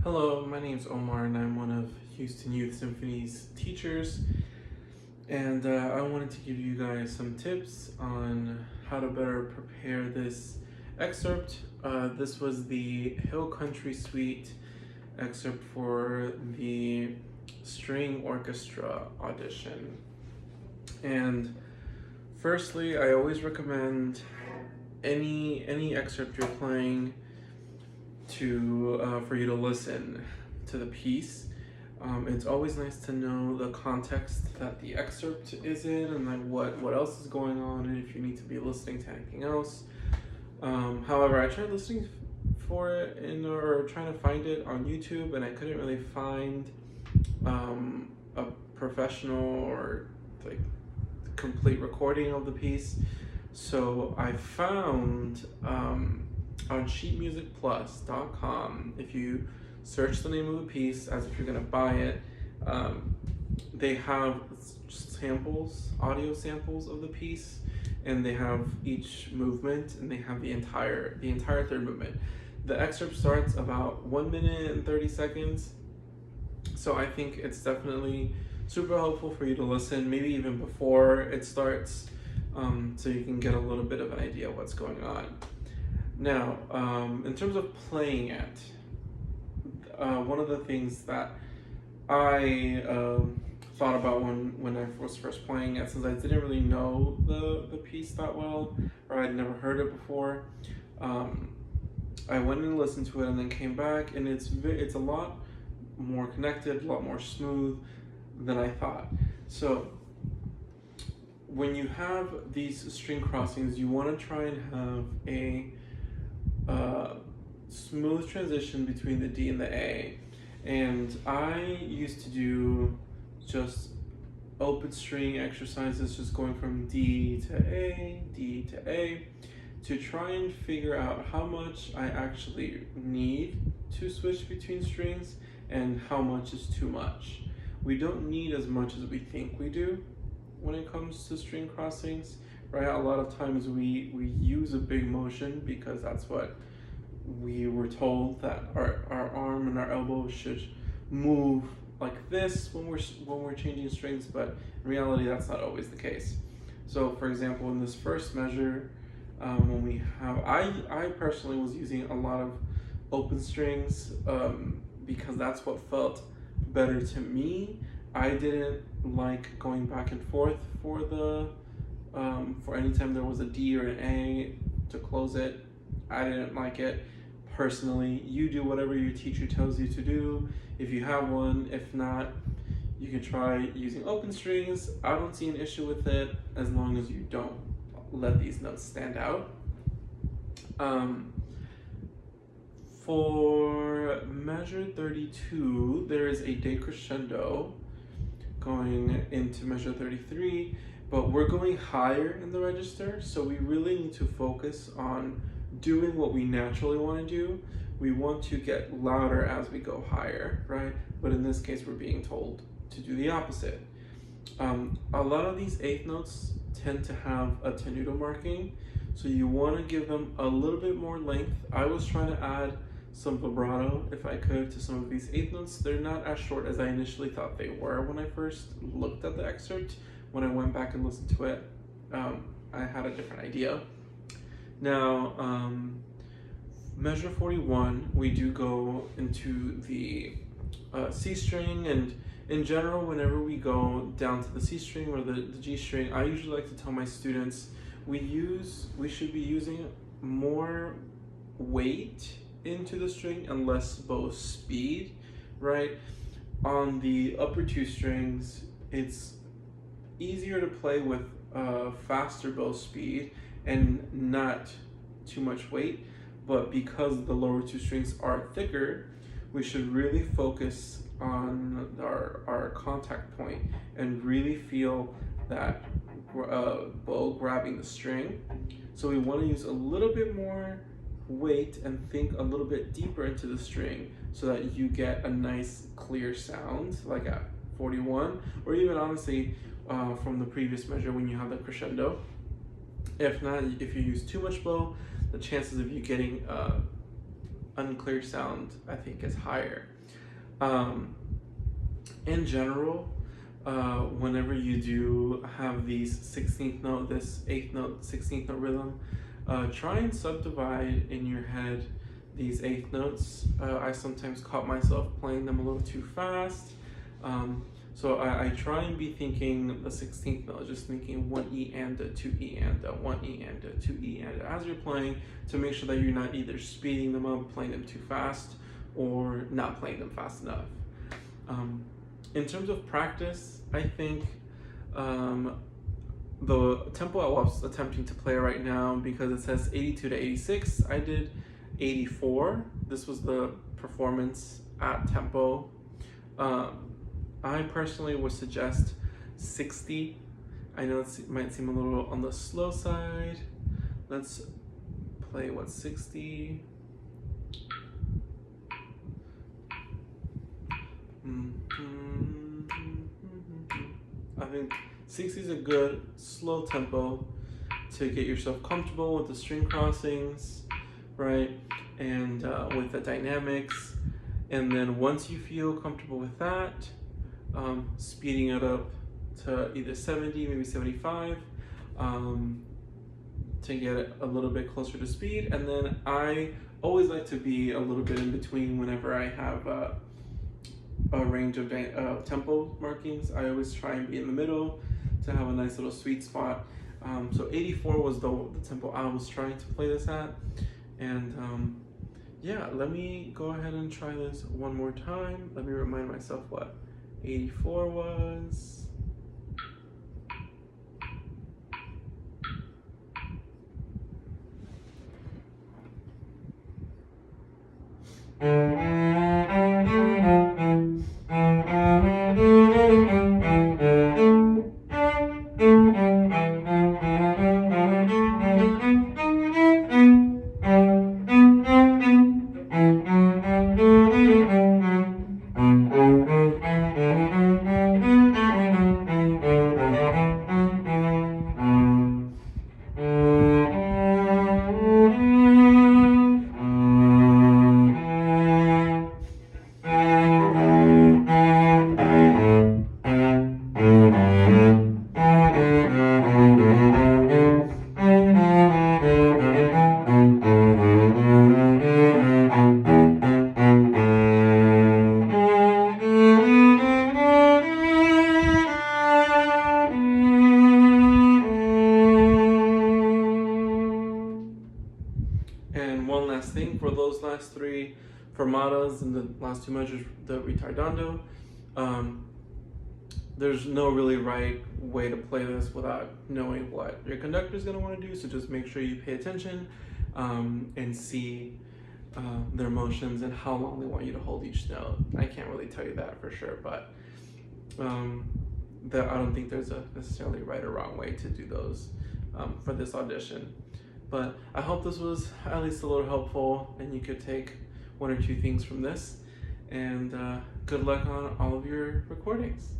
Hello, my name is Omar and I'm one of Houston Youth Symphony's teachers, and I wanted to give you guys some tips on how to better prepare this excerpt. This was the Hill Country Suite excerpt for the String Orchestra audition. And firstly, I always recommend any excerpt you're playing for you to listen to the piece. It's always nice to know the context that the excerpt is in, and then what else is going on, and if you need to be listening to anything else. However, I tried listening for it or trying to find it on YouTube, and I couldn't really find a professional or like complete recording of the piece. So I found on sheetmusicplus.com, if you search the name of the piece as if you're going to buy it, they have samples, audio samples of the piece, and they have each movement, and they have the entire third movement. The excerpt starts about 1 minute and 30 seconds, so I think it's definitely super helpful for you to listen, maybe even before it starts, so you can get a little bit of an idea of what's going on. Now, in terms of playing it, one of the things that I thought about when I was first playing it, since I didn't really know the piece that well, or I'd never heard it before, I went and listened to it and then came back, and it's a lot more connected, a lot more smooth than I thought. So when you have these string crossings, you want to try and have a smooth transition between the D and the A, and I used to do just open string exercises, just going from D to A, D to A, to try and figure out how much I actually need to switch between strings and how much is too much. We don't need as much as we think we do when it comes to string crossings, right? A lot of times we use a big motion because that's what we were told, that our arm and our elbow should move like this when we're changing strings, but in reality that's not always the case. So for example, in this first measure, when we have, I personally was using a lot of open strings because that's what felt better to me. I didn't like going back and forth for for any time there was a D or an A to close it. I didn't like it personally. You do whatever your teacher tells you to do, if you have one. If not, you can try using open strings. I don't see an issue with it as long as you don't let these notes stand out. For measure 32, there is a decrescendo going into measure 33, but we're going higher in the register, so we really need to focus on doing what we naturally want to do. We want to get louder as we go higher, right? But in this case, we're being told to do the opposite. A lot of these eighth notes tend to have a tenuto marking, so you want to give them a little bit more length. I was trying to add some vibrato, if I could, to some of these eighth notes. They're not as short as I initially thought they were when I first looked at the excerpt. When I went back and listened to it, I had a different idea. Now, measure 41, we do go into the C string, and in general, whenever we go down to the C string or the G string, I usually like to tell my students we should be using more weight into the string and less bow speed, right? On the upper two strings, it's easier to play with faster bow speed and not too much weight, but because the lower two strings are thicker, we should really focus on our contact point and really feel that bow grabbing the string. So we want to use a little bit more weight and think a little bit deeper into the string so that you get a nice clear sound like at 41, or even honestly from the previous measure when you have the crescendo. If not, if you use too much bow, the chances of you getting unclear sound, I think, is higher. In general, whenever you do have these 16th note, this 8th note, 16th note rhythm, try and subdivide in your head these 8th notes. I sometimes caught myself playing them a little too fast. So I try and be thinking the 16th note, just thinking 1 E and a 2 E and a 1 E and a 2 E and a as you're playing, to make sure that you're not either speeding them up, playing them too fast, or not playing them fast enough. In terms of practice, I think the tempo I was attempting to play right now, because it says 82 to 86, I did 84. This was the performance at tempo. I personally would suggest 60. I know it might seem a little on the slow side. Let's play 60. I think 60 is a good slow tempo to get yourself comfortable with the string crossings, right? And with the dynamics. And then once you feel comfortable with that, speeding it up to either 70, maybe 75, to get it a little bit closer to speed. And then I always like to be a little bit in between whenever I have a range of tempo markings. I always try and be in the middle to have a nice little sweet spot. So 84 was the tempo I was trying to play this at. And yeah, let me go ahead and try this one more time. Let me remind myself what 84 was. And one last thing, for those last three fermatas and the last two measures, the ritardando, there's no really right way to play this without knowing what your conductor is going to want to do. So just make sure you pay attention and see their motions and how long they want you to hold each note. I can't really tell you that for sure, but I don't think there's a necessarily right or wrong way to do those for this audition. But I hope this was at least a little helpful and you could take one or two things from this. And good luck on all of your recordings.